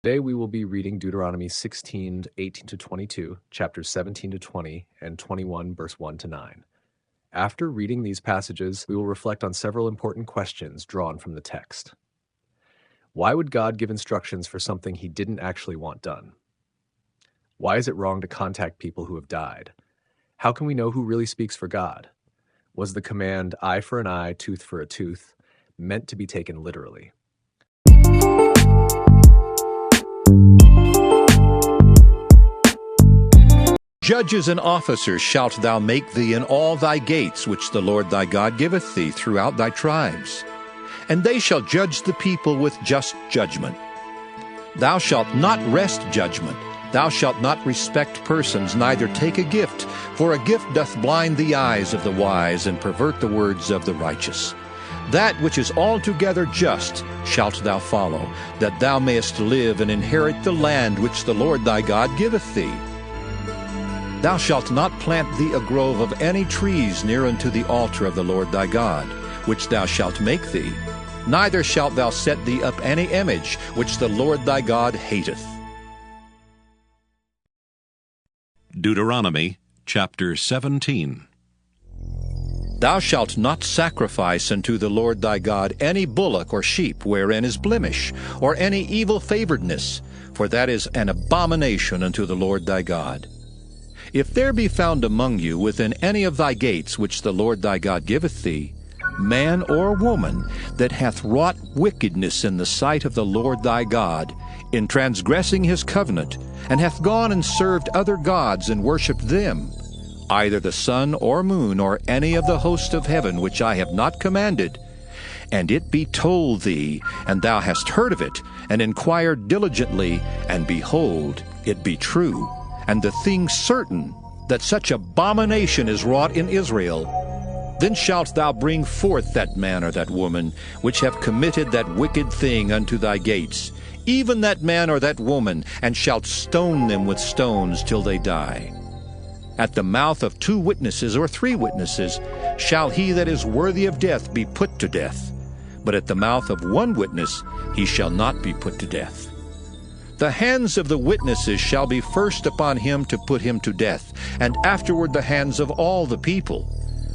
Today we will be reading Deuteronomy 16, 18 to 22, chapters 17 to 20, and 21, verse 1 to 9. After reading these passages, we will reflect on several important questions drawn from the text. Why would God give instructions for something he didn't actually want done? Why is it wrong to contact people who have died? How can we know who really speaks for God? Was the command, eye for an eye, tooth for a tooth, meant to be taken literally? Judges and officers shalt thou make thee in all thy gates, which the Lord thy God giveth thee throughout thy tribes. And they shall judge the people with just judgment. Thou shalt not wrest judgment. Thou shalt not respect persons, neither take a gift, for a gift doth blind the eyes of the wise, and pervert the words of the righteous. That which is altogether just shalt thou follow, that thou mayest live and inherit the land which the Lord thy God giveth thee. Thou shalt not plant thee a grove of any trees near unto the altar of the Lord thy God, which thou shalt make thee. Neither shalt thou set thee up any image, which the Lord thy God hateth. Deuteronomy chapter 17. Thou shalt not sacrifice unto the Lord thy God any bullock or sheep wherein is blemish, or any evil favoredness, for that is an abomination unto the Lord thy God. If there be found among you within any of thy gates which the Lord thy God giveth thee, man or woman that hath wrought wickedness in the sight of the Lord thy God, in transgressing his covenant, and hath gone and served other gods and worshipped them, either the sun or moon or any of the host of heaven which I have not commanded, and it be told thee, and thou hast heard of it, and inquired diligently, and behold, it be true, and the thing certain, that such abomination is wrought in Israel, then shalt thou bring forth that man or that woman, which have committed that wicked thing unto thy gates, even that man or that woman, and shalt stone them with stones till they die. At the mouth of 2 witnesses or 3 witnesses shall he that is worthy of death be put to death, but at the mouth of 1 witness he shall not be put to death. The hands of the witnesses shall be first upon him to put him to death, and afterward the hands of all the people.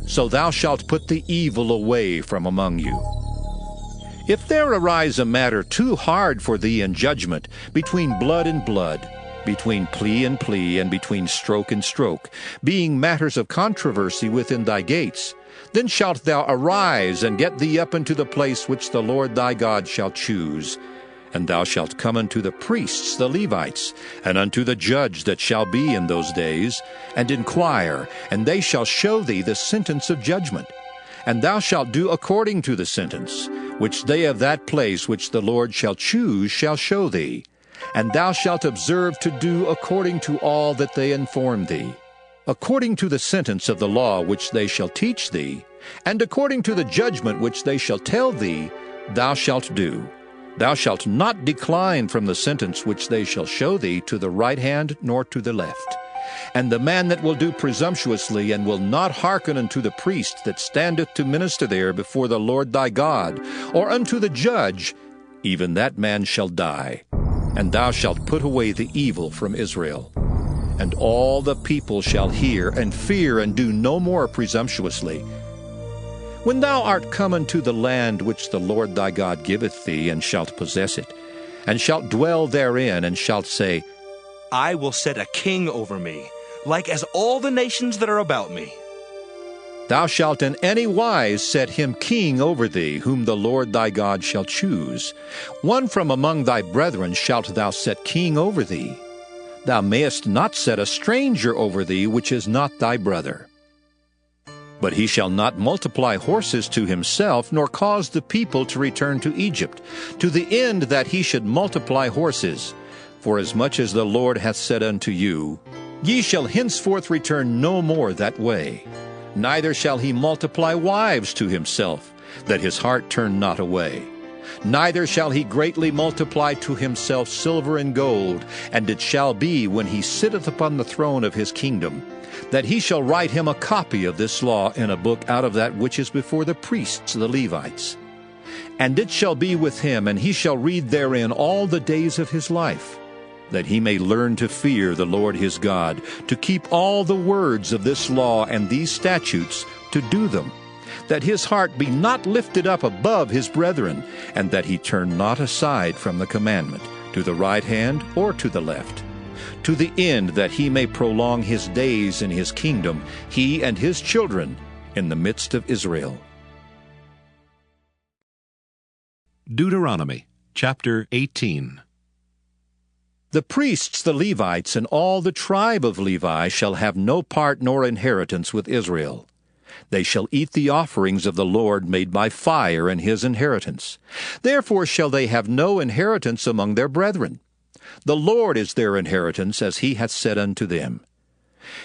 So thou shalt put the evil away from among you. If there arise a matter too hard for thee in judgment, between blood and blood, between plea and plea, and between stroke and stroke, being matters of controversy within thy gates, then shalt thou arise and get thee up into the place which the Lord thy God shall choose. And thou shalt come unto the priests, the Levites, and unto the judge that shall be in those days, and inquire, and they shall show thee the sentence of judgment. And thou shalt do according to the sentence, which they of that place which the Lord shall choose shall show thee. And thou shalt observe to do according to all that they inform thee, according to the sentence of the law which they shall teach thee, and according to the judgment which they shall tell thee, thou shalt do. Thou shalt not decline from the sentence which they shall show thee to the right hand nor to the left. And the man that will do presumptuously and will not hearken unto the priest that standeth to minister there before the Lord thy God, or unto the judge, even that man shall die. And thou shalt put away the evil from Israel. And all the people shall hear and fear and do no more presumptuously. When thou art come unto the land which the Lord thy God giveth thee, and shalt possess it, and shalt dwell therein, and shalt say, I will set a king over me, like as all the nations that are about me. Thou shalt in any wise set him king over thee, whom the Lord thy God shall choose. One from among thy brethren shalt thou set king over thee. Thou mayest not set a stranger over thee, which is not thy brother. But he shall not multiply horses to himself, nor cause the people to return to Egypt, to the end that he should multiply horses. For as much as the Lord hath said unto you, ye shall henceforth return no more that way. Neither shall he multiply wives to himself, that his heart turn not away. Neither shall he greatly multiply to himself silver and gold, and it shall be, when he sitteth upon the throne of his kingdom, that he shall write him a copy of this law in a book out of that which is before the priests the Levites. And it shall be with him, and he shall read therein all the days of his life, that he may learn to fear the Lord his God, to keep all the words of this law and these statutes, to do them, that his heart be not lifted up above his brethren, and that he turn not aside from the commandment, to the right hand or to the left, to the end that he may prolong his days in his kingdom, he and his children in the midst of Israel. Deuteronomy chapter 18. The priests, the Levites, and all the tribe of Levi shall have no part nor inheritance with Israel. They shall eat the offerings of the Lord made by fire in his inheritance. Therefore shall they have no inheritance among their brethren. The Lord is their inheritance, as he hath said unto them.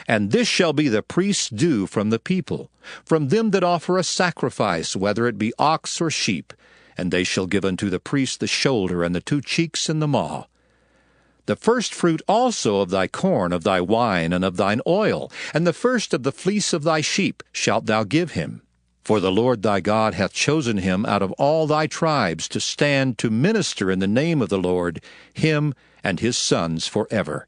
And this shall be the priest's due from the people, from them that offer a sacrifice, whether it be ox or sheep, and they shall give unto the priest the shoulder, and the 2 cheeks, and the maw. The first fruit also of thy corn, of thy wine, and of thine oil, and the first of the fleece of thy sheep shalt thou give him. For the Lord thy God hath chosen him out of all thy tribes to stand to minister in the name of the Lord, him and his sons forever.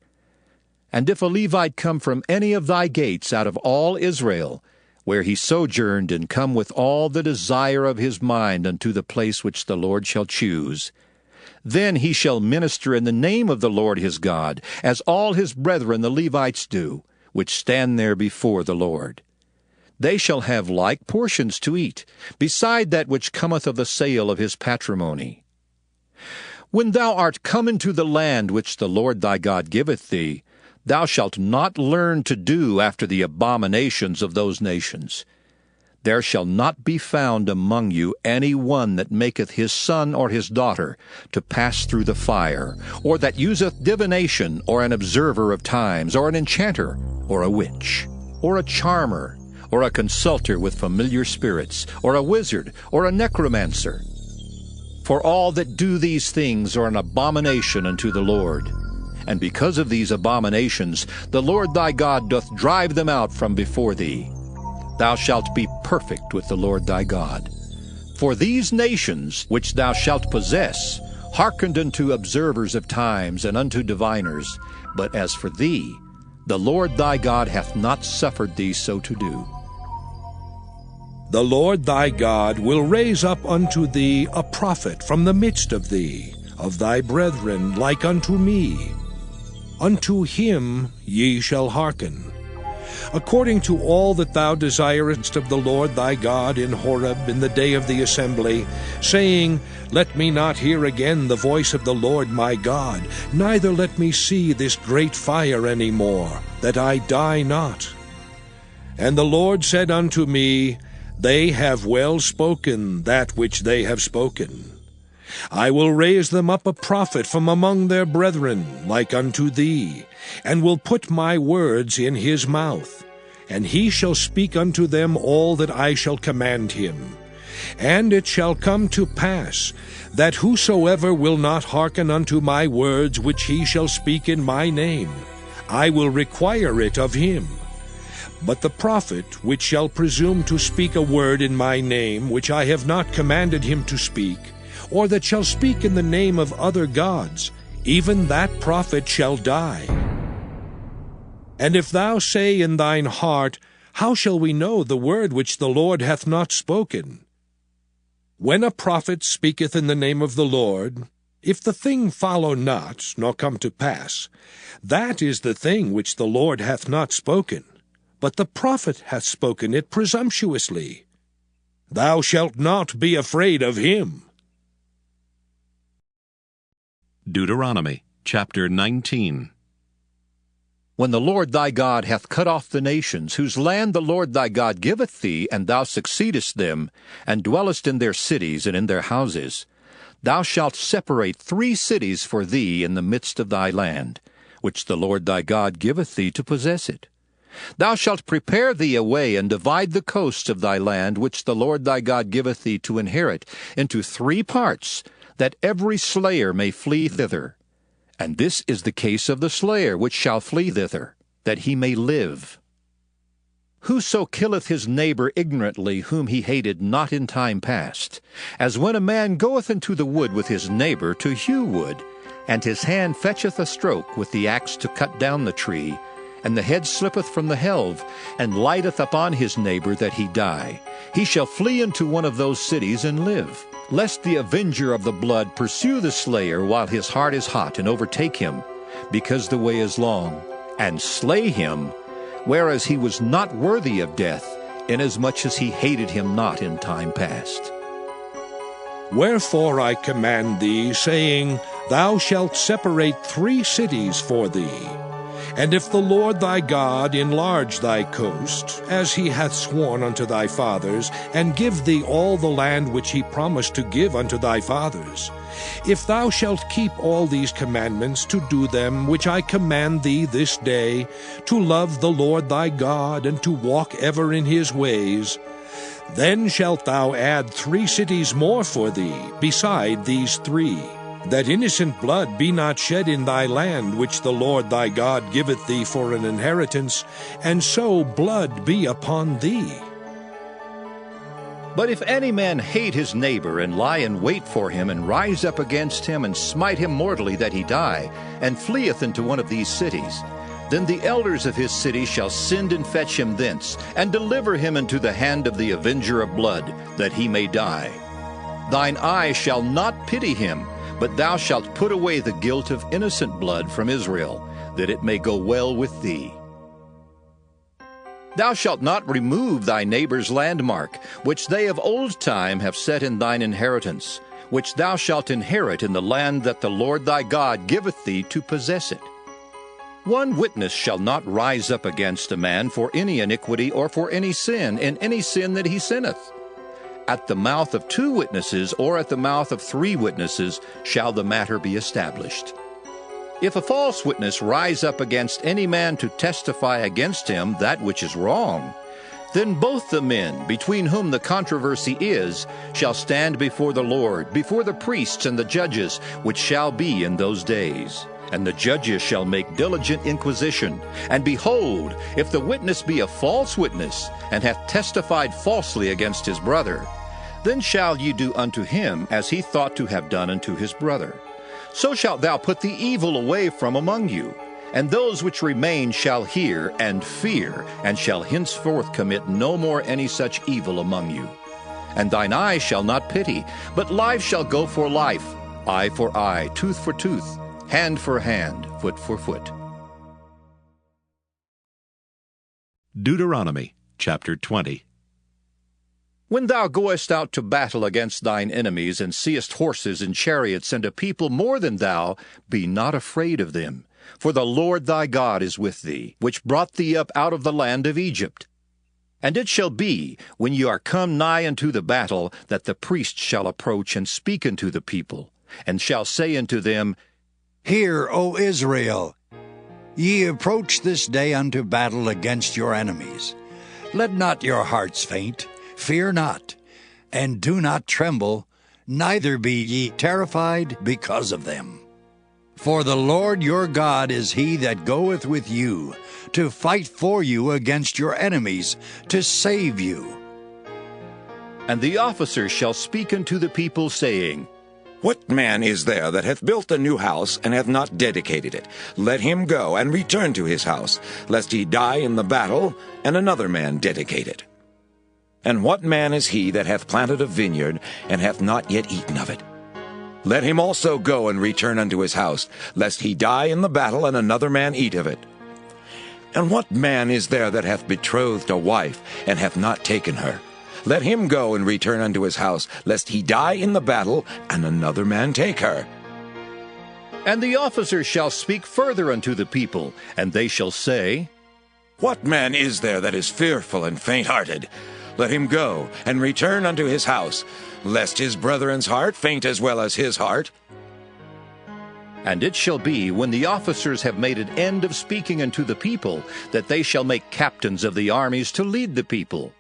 And if a Levite come from any of thy gates out of all Israel, where he sojourned, and come with all the desire of his mind unto the place which the Lord shall choose, then he shall minister in the name of the Lord his God, as all his brethren the Levites do, which stand there before the Lord. They shall have like portions to eat, beside that which cometh of the sale of his patrimony. When thou art come into the land which the Lord thy God giveth thee, thou shalt not learn to do after the abominations of those nations. There shall not be found among you any one that maketh his son or his daughter to pass through the fire, or that useth divination, or an observer of times, or an enchanter, or a witch, or a charmer, or a consulter with familiar spirits, or a wizard, or a necromancer. For all that do these things are an abomination unto the Lord. And because of these abominations, the Lord thy God doth drive them out from before thee. Thou shalt be perfect with the Lord thy God. For these nations which thou shalt possess hearkened unto observers of times and unto diviners, but as for thee, the Lord thy God hath not suffered thee so to do. The Lord thy God will raise up unto thee a prophet from the midst of thee, of thy brethren, like unto me. Unto him ye shall hearken. According to all that thou desirest of the Lord thy God in Horeb in the day of the assembly, saying, Let me not hear again the voice of the Lord my God, neither let me see this great fire any more, that I die not. And the Lord said unto me, They have well spoken that which they have spoken. I will raise them up a prophet from among their brethren, like unto thee, and will put my words in his mouth. And he shall speak unto them all that I shall command him. And it shall come to pass, that whosoever will not hearken unto my words which he shall speak in my name, I will require it of him. But the prophet which shall presume to speak a word in my name, which I have not commanded him to speak, or that shall speak in the name of other gods, even that prophet shall die. And if thou say in thine heart, How shall we know the word which the Lord hath not spoken? When a prophet speaketh in the name of the Lord, if the thing follow not, nor come to pass, that is the thing which the Lord hath not spoken, but the prophet hath spoken it presumptuously. Thou shalt not be afraid of him. Deuteronomy chapter 19. When the Lord thy God hath cut off the nations, whose land the Lord thy God giveth thee, and thou succeedest them, and dwellest in their cities and in their houses, thou shalt separate 3 cities for thee in the midst of thy land, which the Lord thy God giveth thee to possess it. Thou shalt prepare thee a way, and divide the coasts of thy land, which the Lord thy God giveth thee to inherit, into 3 parts, that every slayer may flee thither. And this is the case of the slayer which shall flee thither, that he may live. Whoso killeth his neighbor ignorantly, whom he hated not in time past, as when a man goeth into the wood with his neighbor to hew wood, and his hand fetcheth a stroke with the axe to cut down the tree, and the head slippeth from the helve, and lighteth upon his neighbor that he die, he shall flee into one of those cities and live, lest the avenger of the blood pursue the slayer while his heart is hot, and overtake him, because the way is long, and slay him, whereas he was not worthy of death, inasmuch as he hated him not in time past. Wherefore I command thee, saying, Thou shalt separate 3 cities for thee. And if the Lord thy God enlarge thy coast, as he hath sworn unto thy fathers, and give thee all the land which he promised to give unto thy fathers, if thou shalt keep all these commandments to do them which I command thee this day, to love the Lord thy God, and to walk ever in his ways, then shalt thou add 3 cities more for thee, beside these 3, that innocent blood be not shed in thy land, which the Lord thy God giveth thee for an inheritance, and so blood be upon thee. But if any man hate his neighbor, and lie in wait for him, and rise up against him, and smite him mortally that he die, and fleeth into one of these cities, then the elders of his city shall send and fetch him thence, and deliver him into the hand of the avenger of blood, that he may die. Thine eye shall not pity him, but thou shalt put away the guilt of innocent blood from Israel, that it may go well with thee. Thou shalt not remove thy neighbor's landmark, which they of old time have set in thine inheritance, which thou shalt inherit in the land that the Lord thy God giveth thee to possess it. One witness shall not rise up against a man for any iniquity or for any sin, in any sin that he sinneth. At the mouth of 2 witnesses, or at the mouth of 3 witnesses, shall the matter be established. If a false witness rise up against any man to testify against him that which is wrong, then both the men, between whom the controversy is, shall stand before the Lord, before the priests and the judges, which shall be in those days. And the judges shall make diligent inquisition. And behold, if the witness be a false witness, and hath testified falsely against his brother, then shall ye do unto him as he thought to have done unto his brother. So shalt thou put the evil away from among you. And those which remain shall hear and fear, and shall henceforth commit no more any such evil among you. And thine eye shall not pity, but life shall go for life, eye for eye, tooth for tooth, hand for hand, foot for foot. Deuteronomy chapter 20. When thou goest out to battle against thine enemies, and seest horses and chariots, and a people more than thou, be not afraid of them. For the Lord thy God is with thee, which brought thee up out of the land of Egypt. And it shall be, when ye are come nigh unto the battle, that the priest shall approach and speak unto the people, and shall say unto them, Hear, O Israel, ye approach this day unto battle against your enemies. Let not your hearts faint, fear not, and do not tremble, neither be ye terrified because of them. For the Lord your God is he that goeth with you, to fight for you against your enemies, to save you. And the officer shall speak unto the people, saying, What man is there that hath built a new house, and hath not dedicated it? Let him go and return to his house, lest he die in the battle, and another man dedicate it. And what man is he that hath planted a vineyard, and hath not yet eaten of it? Let him also go and return unto his house, lest he die in the battle, and another man eat of it. And what man is there that hath betrothed a wife, and hath not taken her? Let him go and return unto his house, lest he die in the battle, and another man take her. And the officer shall speak further unto the people, and they shall say, What man is there that is fearful and faint-hearted? Let him go and return unto his house, lest his brethren's heart faint as well as his heart. And it shall be, when the officers have made an end of speaking unto the people, that they shall make captains of the armies to lead the people.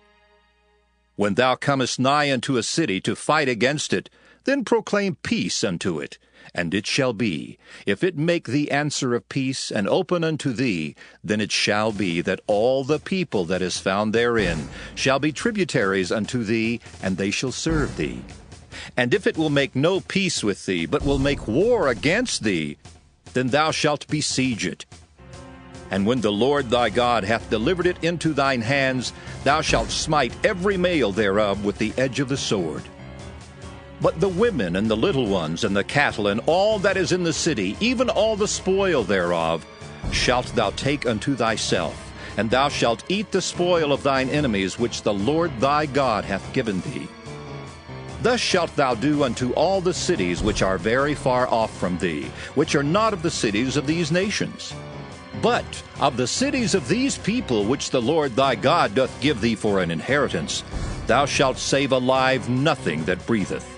When thou comest nigh unto a city to fight against it, Then proclaim peace unto it. And it shall be, if it make thee answer of peace, and open unto thee, then it shall be that all the people that is found therein shall be tributaries unto thee, and they shall serve thee. And if it will make no peace with thee, but will make war against thee, then thou shalt besiege it. And when the Lord thy God hath delivered it into thine hands, thou shalt smite every male thereof with the edge of the sword. But the women and the little ones and the cattle and all that is in the city, even all the spoil thereof, shalt thou take unto thyself, and thou shalt eat the spoil of thine enemies which the Lord thy God hath given thee. Thus shalt thou do unto all the cities which are very far off from thee, which are not of the cities of these nations. But of the cities of these people which the Lord thy God doth give thee for an inheritance, thou shalt save alive nothing that breatheth.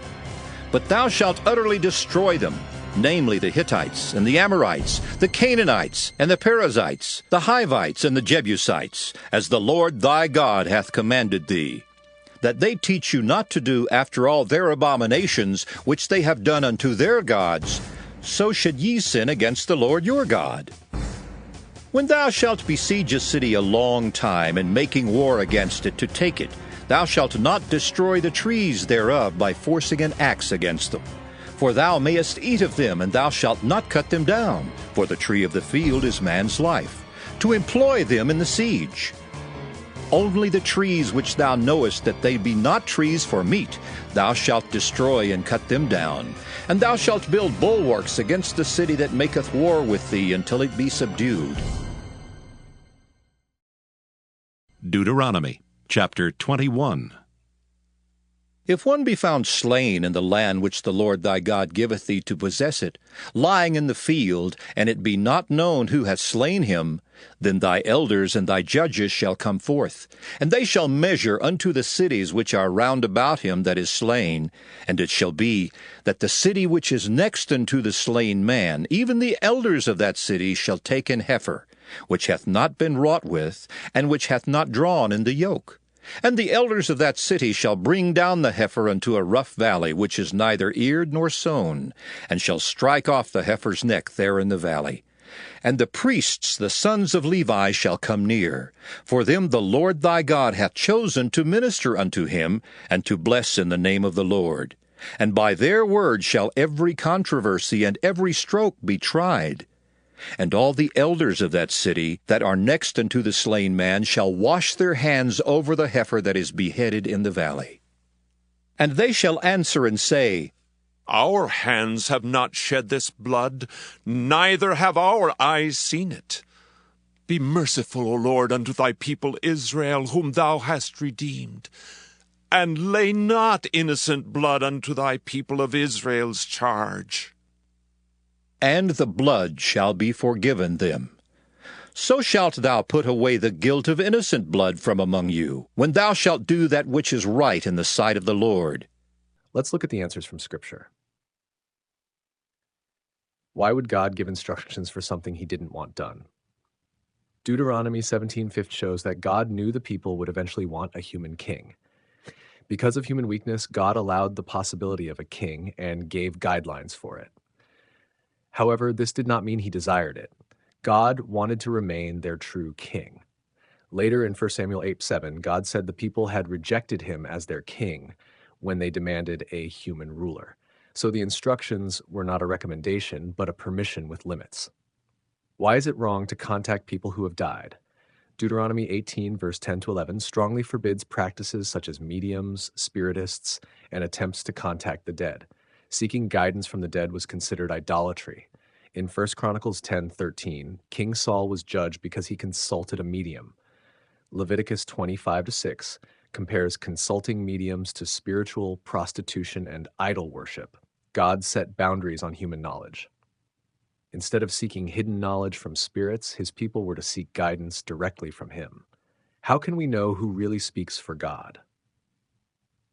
But thou shalt utterly destroy them, namely the Hittites, and the Amorites, the Canaanites, and the Perizzites, the Hivites, and the Jebusites, as the Lord thy God hath commanded thee, that they teach you not to do after all their abominations which they have done unto their gods, so should ye sin against the Lord your God. When thou shalt besiege a city a long time, and making war against it to take it, thou shalt not destroy the trees thereof by forcing an axe against them. For thou mayest eat of them, and thou shalt not cut them down, for the tree of the field is man's life, to employ them in the siege. Only the trees which thou knowest that they be not trees for meat, thou shalt destroy and cut them down. And thou shalt build bulwarks against the city that maketh war with thee until it be subdued. Deuteronomy chapter 21. If one be found slain in the land which the Lord thy God giveth thee to possess it, lying in the field, and it be not known who hath slain him, then thy elders and thy judges shall come forth, and they shall measure unto the cities which are round about him that is slain. And it shall be that the city which is next unto the slain man, even the elders of that city shall take an heifer, which hath not been wrought with, and which hath not drawn in the yoke. And the elders of that city shall bring down the heifer unto a rough valley, which is neither eared nor sown, and shall strike off the heifer's neck there in the valley. And the priests, the sons of Levi, shall come near. For them the Lord thy God hath chosen to minister unto him, and to bless in the name of the Lord. And by their word shall every controversy and every stroke be tried. And all the elders of that city that are next unto the slain man shall wash their hands over the heifer that is beheaded in the valley. And they shall answer and say, Our hands have not shed this blood, neither have our eyes seen it. Be merciful, O Lord, unto thy people Israel, whom thou hast redeemed, and lay not innocent blood unto thy people of Israel's charge. And the blood shall be forgiven them. So shalt thou put away the guilt of innocent blood from among you, when thou shalt do that which is right in the sight of the Lord. Let's look at the answers from Scripture. Why would God give instructions for something he didn't want done? Deuteronomy 17:5 shows that God knew the people would eventually want a human king. Because of human weakness, God allowed the possibility of a king and gave guidelines for it. However, this did not mean he desired it. God wanted to remain their true king. Later in 1 Samuel 8:7, God said the people had rejected him as their king when they demanded a human ruler. So the instructions were not a recommendation, but a permission with limits. Why is it wrong to contact people who have died? Deuteronomy 18, verse 10 to 11, strongly forbids practices such as mediums, spiritists, and attempts to contact the dead. Seeking guidance from the dead was considered idolatry. In 1 Chronicles 10:13, King Saul was judged because he consulted a medium. Leviticus 25-6 compares consulting mediums to spiritual prostitution and idol worship. God set boundaries on human knowledge. Instead of seeking hidden knowledge from spirits, his people were to seek guidance directly from him. How can we know who really speaks for God?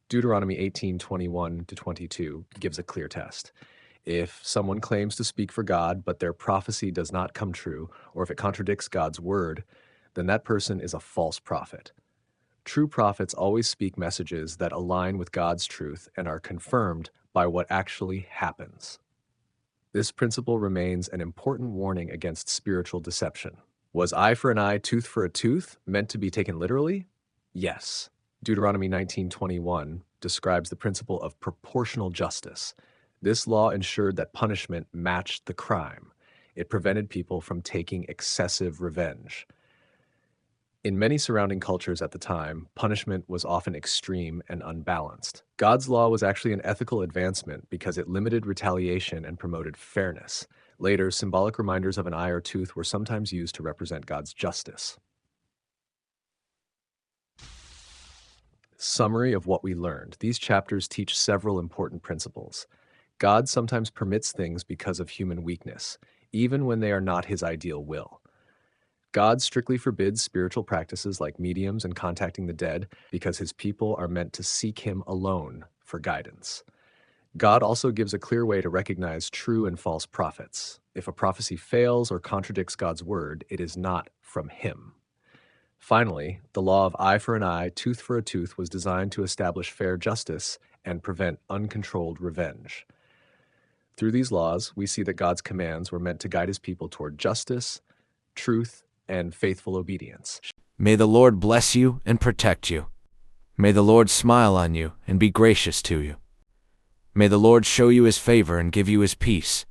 Deuteronomy 18:21-22 gives a clear test. If someone claims to speak for God, but their prophecy does not come true, or if it contradicts God's word, then that person is a false prophet. True prophets always speak messages that align with God's truth and are confirmed by what actually happens. This principle remains an important warning against spiritual deception. Was eye for an eye, tooth for a tooth meant to be taken literally? Yes. Deuteronomy 19:21 describes the principle of proportional justice. This law ensured that punishment matched the crime. It prevented people from taking excessive revenge. In many surrounding cultures at the time, punishment was often extreme and unbalanced. God's law was actually an ethical advancement because it limited retaliation and promoted fairness. Later, symbolic reminders of an eye or tooth were sometimes used to represent God's justice. Summary of what we learned. These chapters teach several important principles. God sometimes permits things because of human weakness, even when they are not his ideal will. God strictly forbids spiritual practices like mediums and contacting the dead because his people are meant to seek him alone for guidance. God also gives a clear way to recognize true and false prophets. If a prophecy fails or contradicts God's word, it is not from him. Finally, the law of eye for an eye, tooth for a tooth was designed to establish fair justice and prevent uncontrolled revenge. Through these laws, we see that God's commands were meant to guide his people toward justice, truth, and faithful obedience. May the Lord bless you and protect you. May the Lord smile on you and be gracious to you. May the Lord show you his favor and give you his peace.